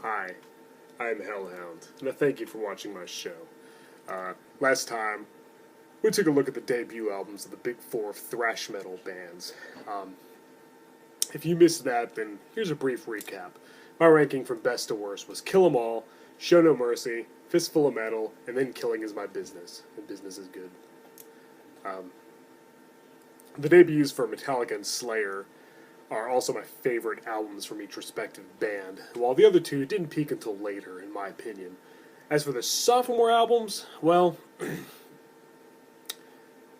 Hi, I'm Hellhound, and I thank you for watching my show. Last time, we took a look at the debut albums of the big four of thrash metal bands. If you missed that, then here's a brief recap. My ranking from best to worst was Kill 'Em All, Show No Mercy, Fistful of Metal, and then Killing Is My Business, and business is good. The debuts for Metallica and Slayer are also my favorite albums from each respective band, while the other two didn't peak until later, in my opinion. As for the sophomore albums, well,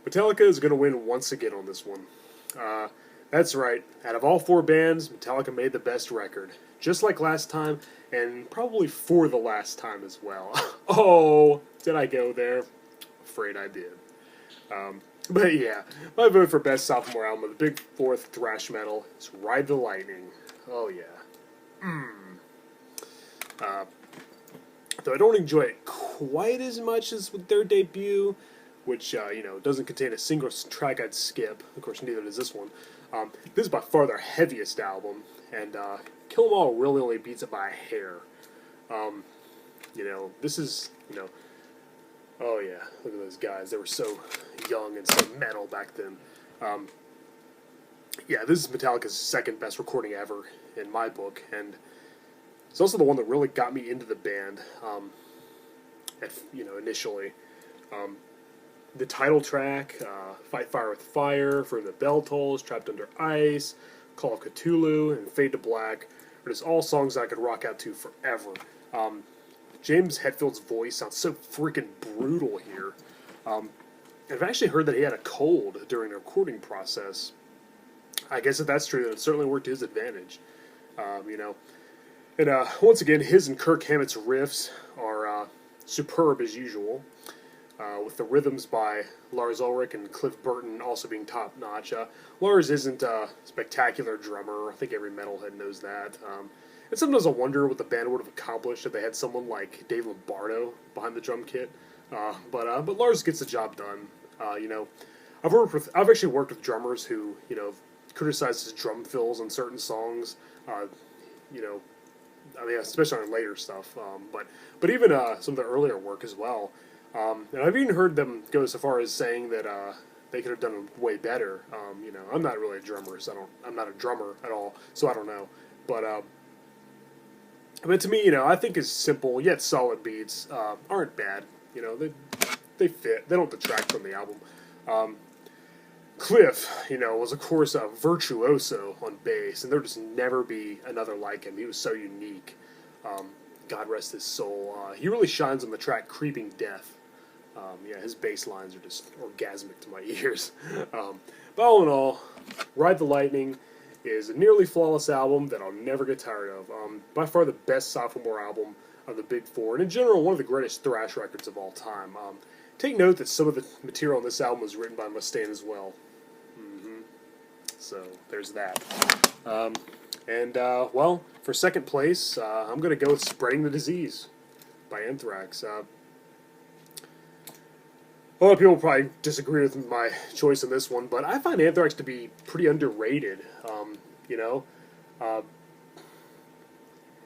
Metallica is going to win once again on this one. That's right, out of all four bands, Metallica made the best record, just like last time, and probably for the last time as well. Oh, did I go there? Afraid I did. But yeah, my vote for best sophomore album of the big fourth thrash metal is Ride the Lightning. Oh yeah. Though I don't enjoy it quite as much as with their debut, which, doesn't contain a single track I'd skip. Of course, neither does this one. This is by far their heaviest album, and Kill 'Em All really only beats it by a hair. This is, oh yeah, look at those guys. They were so young and so metal back then. This is Metallica's second best recording ever in my book, and it's also the one that really got me into the band. Initially, the title track, "Fight Fire with Fire," "For the Bell Tolls," "Trapped Under Ice," "Call of Cthulhu," and "Fade to Black" are just all songs I could rock out to forever. James Hetfield's voice sounds so freaking brutal here. I've actually heard that he had a cold during the recording process. I guess if that's true, then it certainly worked to his advantage. And once again, his and Kirk Hammett's riffs are superb as usual, with the rhythms by Lars Ulrich and Cliff Burton also being top-notch. Lars isn't a spectacular drummer. I think every metalhead knows that. And sometimes I wonder what the band would have accomplished if they had someone like Dave Lombardo behind the drum kit. But Lars gets the job done. I've actually worked with drummers who criticized his drum fills on certain songs. Especially on later stuff. But even some of the earlier work as well. And I've even heard them go so far as saying that they could have done it way better. I'm not really a drummer, so I'm not a drummer at all, so I don't know. But to me, I think his simple yet solid beats aren't bad. They fit. They don't detract from the album. Cliff, was of course a virtuoso on bass, and there'll just never be another like him. He was so unique. God rest his soul. He really shines on the track "Creeping Death." His bass lines are just orgasmic to my ears. But all in all, Ride the Lightning is a nearly flawless album that I'll never get tired of. By far the best sophomore album of the big four, and in general, one of the greatest thrash records of all time. Take note that some of the material on this album was written by Mustaine as well. So, there's that. For second place, I'm going to go with Spreading the Disease by Anthrax. A lot of people probably disagree with my choice on this one, but I find Anthrax to be pretty underrated,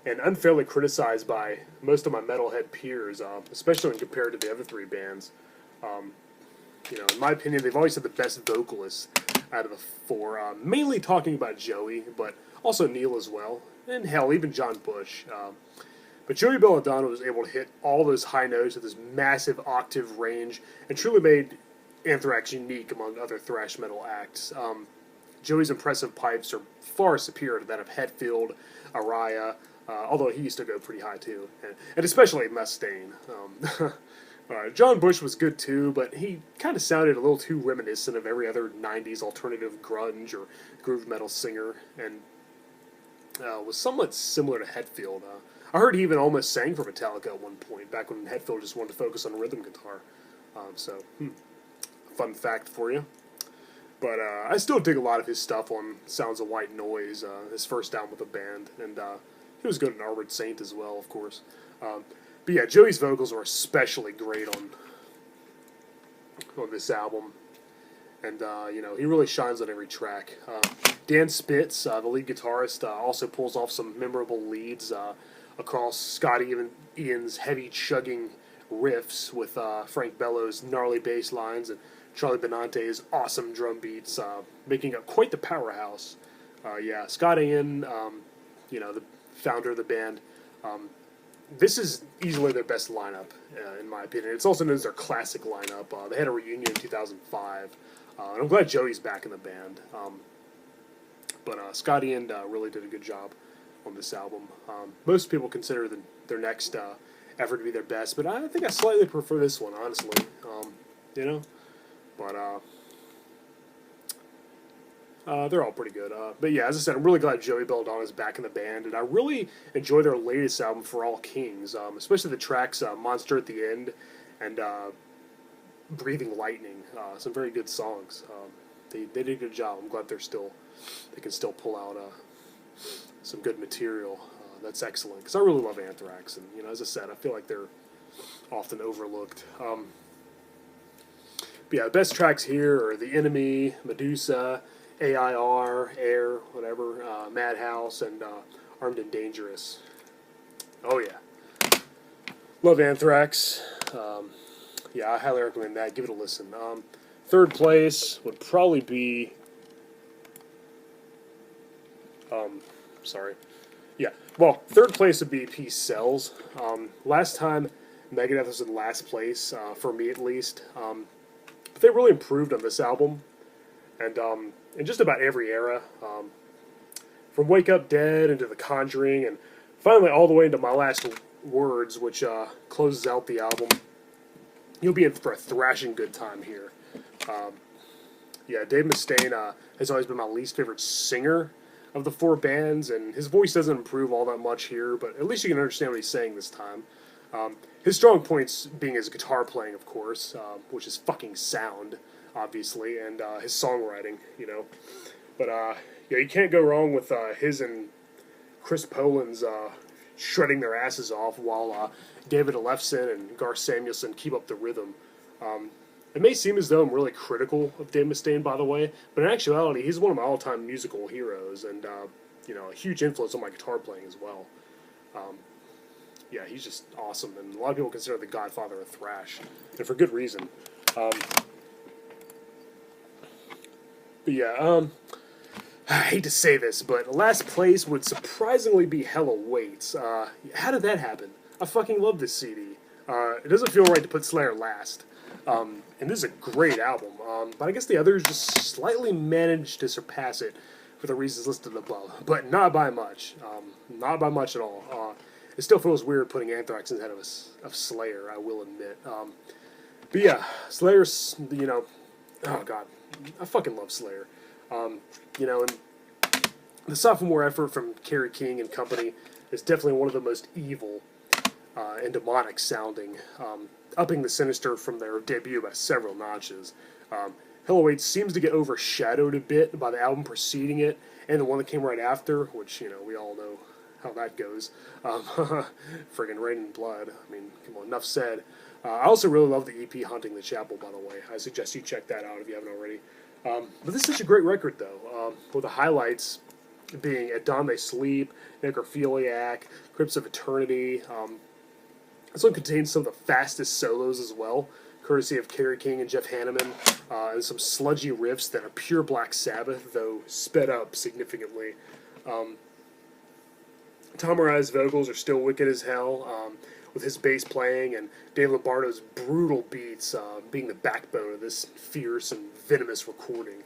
and unfairly criticized by most of my metalhead peers, especially when compared to the other three bands. In my opinion, they've always had the best vocalists out of the four, mainly talking about Joey, but also Neil as well, and hell, even John Bush. But Joey Belladonna was able to hit all those high notes with this massive octave range, and truly made Anthrax unique among other thrash metal acts. Joey's impressive pipes are far superior to that of Hetfield, Araya, although he used to go pretty high too, and especially Mustaine. John Bush was good too, but he kind of sounded a little too reminiscent of every other 90s alternative grunge or groove metal singer, and was somewhat similar to Hetfield. I heard he even almost sang for Metallica at one point, back when Hetfield just wanted to focus on rhythm guitar. Fun fact for you. But I still dig a lot of his stuff on Sounds of White Noise, his first album with the band, and he was good in Armored Saint as well, of course. But yeah, Joey's vocals are especially great on this album, and he really shines on every track. Dan Spitz, the lead guitarist, also pulls off some memorable leads across Ian's heavy chugging riffs with Frank Bello's gnarly bass lines and Charlie Benante's awesome drum beats, making it quite the powerhouse. Yeah, Scott Ian, the founder of the band, this is easily their best lineup, in my opinion. It's also known as their classic lineup. They had a reunion in 2005, and I'm glad Joey's back in the band. But Scott Ian really did a good job on this album. Most people consider their next effort to be their best, but I think I slightly prefer this one, honestly. But they're all pretty good. But yeah, as I said, I'm really glad Joey Belladonna's back in the band, and I really enjoy their latest album, For All Kings, especially the tracks Monster at the End and Breathing Lightning. Some very good songs. They did a good job. I'm glad they can still pull out some good material. That's excellent, because I really love Anthrax, and as I said, I feel like they're often overlooked. But yeah, the best tracks here are The Enemy, Medusa, AIR, Air, whatever, Madhouse, and Armed and Dangerous. Oh yeah, love Anthrax. Yeah, I highly recommend that. Give it a listen. Third place would probably be Yeah, well, third place would be Peace Sells. Last time, Megadeth was in last place, for me at least. But they really improved on this album, and in just about every era. From Wake Up Dead into The Conjuring, and finally all the way into My Last Words, which closes out the album. You'll be in for a thrashing good time here. Yeah, Dave Mustaine has always been my least favorite singer of the four bands, and his voice doesn't improve all that much here, but at least you can understand what he's saying this time. His strong points being his guitar playing, of course, which is fucking sound, obviously, and his songwriting, But, yeah, you can't go wrong with his and Chris Poland's shredding their asses off while David Ellefson and Garth Samuelson keep up the rhythm. It may seem as though I'm really critical of Dave Mustaine, by the way, but in actuality, he's one of my all-time musical heroes, and a huge influence on my guitar playing as well. Yeah, he's just awesome, and a lot of people consider the godfather of thrash, and for good reason. But yeah, I hate to say this, but last place would surprisingly be Hella Waits. How did that happen? I fucking love this CD. It doesn't feel right to put Slayer last. And this is a great album, but I guess the others just slightly managed to surpass it for the reasons listed above, but not by much. Not by much at all. It still feels weird putting Anthrax instead of Slayer, I will admit. But yeah, Slayer's, oh god, I fucking love Slayer. And the sophomore effort from Kerry King and company is definitely one of the most evil and demonic sounding, upping the sinister from their debut by several notches. Hella Waits seems to get overshadowed a bit by the album preceding it, and the one that came right after, which, we all know how that goes. Friggin' Rain and Blood. I mean, come on, enough said. I also really love the EP Hunting the Chapel, by the way. I suggest you check that out if you haven't already. But this is such a great record, though, with the highlights being At Dawn They Sleep, Necrophiliac, Crypts of Eternity. This one contains some of the fastest solos as well, courtesy of Kerry King and Jeff Hanneman, and some sludgy riffs that are pure Black Sabbath, though sped up significantly. Tom Arai's vocals are still wicked as hell, with his bass playing and Dave Lombardo's brutal beats being the backbone of this fierce and venomous recording.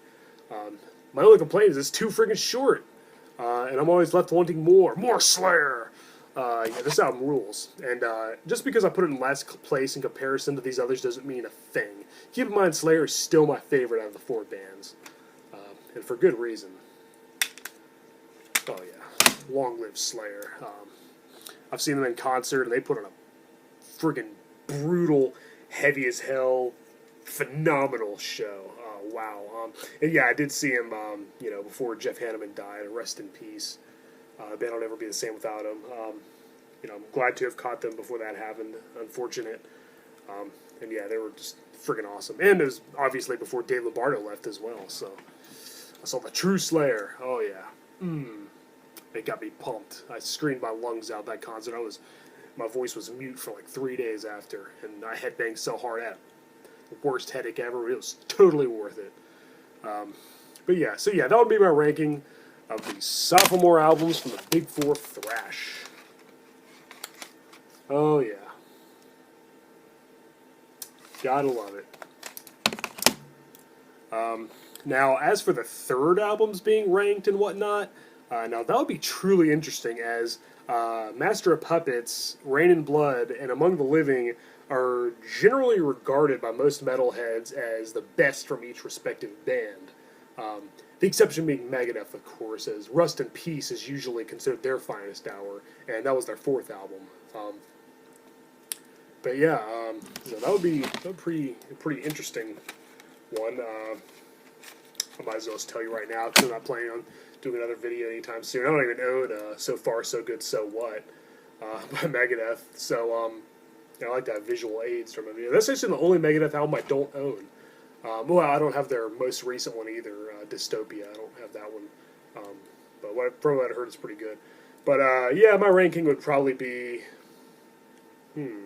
My only complaint is it's too friggin' short, and I'm always left wanting more Slayer. Yeah, this album rules, and just because I put it in last place in comparison to these others doesn't mean a thing. Keep in mind, Slayer is still my favorite out of the four bands, and for good reason. Oh yeah, long live Slayer. I've seen them in concert, and they put on a friggin' brutal, heavy as hell, phenomenal show. Wow. And yeah, I did see him, before Jeff Hanneman died. Rest in peace. The band will never be the same without him. I'm glad to have caught them before that happened. Unfortunate. And yeah, they were just friggin' awesome. And it was obviously before Dave Lombardo left as well. So I saw the true Slayer. Oh yeah. It got me pumped. I screamed my lungs out that concert. My voice was mute for like 3 days after, and I headbanged so hard at it. The worst headache ever. It was totally worth it. But yeah, so yeah, that would be my ranking of the sophomore albums from the Big Four Thrash. Oh yeah. Gotta love it. Now, as for the third albums being ranked and whatnot, now that would be truly interesting, as Master of Puppets, Rain and Blood, and Among the Living are generally regarded by most metalheads as the best from each respective band. The exception being Megadeth, of course, as Rust in Peace is usually considered their finest hour, and that was their fourth album. But yeah, that would be a pretty interesting one. I might as well just tell you right now, because I'm not planning on doing another video anytime soon. I don't even own So Far, So Good, So What by Megadeth. So, I like that visual aids from it. That's actually the only Megadeth album I don't own. Well, I don't have their most recent one either, Dystopia. I don't have that one. But from what I heard, it's pretty good. But, yeah, my ranking would probably be... I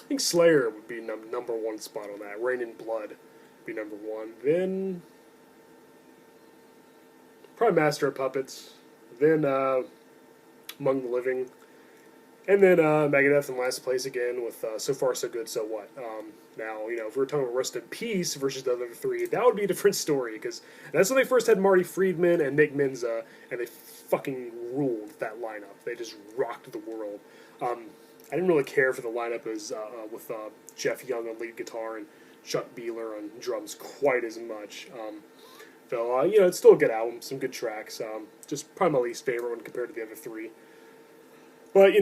think Slayer would be number one spot on that. Rain and Blood would be number one. Then... probably Master of Puppets, then Among the Living, and then Megadeth in last place again with So Far, So Good, So What. Now, if we're talking about Rust in Peace versus the other three, that would be a different story, because that's when they first had Marty Friedman and Nick Menza, and they fucking ruled that lineup. They just rocked the world. I didn't really care for the lineup as with Jeff Young on lead guitar and Chuck Beeler on drums quite as much. So, it's still a good album, some good tracks. Just probably my least favorite one compared to the other three. But,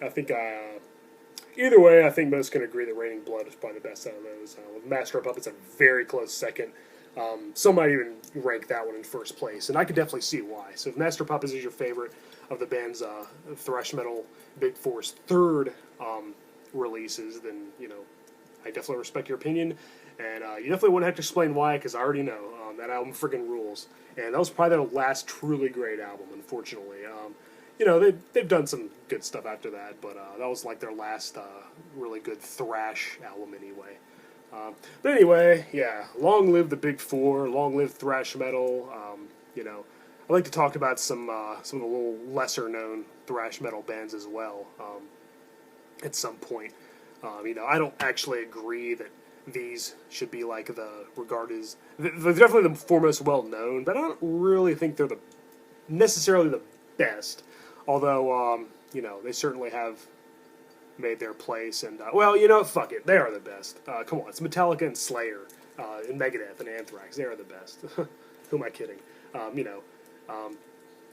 I think either way, I think most can agree that Raining Blood is probably the best out of those. With Master of Puppets a very close second. Some might even rank that one in first place, and I could definitely see why. So if Master of Puppets is your favorite of the band's thrash metal Big Four's third releases, then, I definitely respect your opinion. And you definitely wouldn't have to explain why, because I already know. That album friggin' rules. And that was probably their last truly great album, unfortunately. They've done some good stuff after that, but that was like their last really good thrash album anyway. But anyway, yeah, long live the Big Four, long live thrash metal. I'd like to talk about some of the little lesser-known thrash metal bands as well at some point. I don't actually agree that these should be like regarded as they're definitely the foremost well-known, but I don't really think they're necessarily the best. Although, they certainly have made their place, and fuck it, they are the best. Come on, it's Metallica and Slayer, and Megadeth and Anthrax. They are the best. Who am I kidding?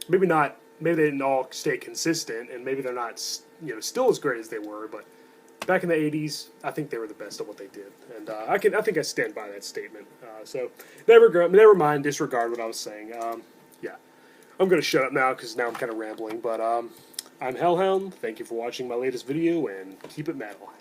Maybe not. Maybe they didn't all stay consistent, and maybe they're not, still as great as they were. But back in the '80s, I think they were the best at what they did, and I think I stand by that statement. So never mind. Disregard what I was saying. Yeah, I'm gonna shut up now because now I'm kind of rambling. But I'm Hellhound. Thank you for watching my latest video, and keep it metal.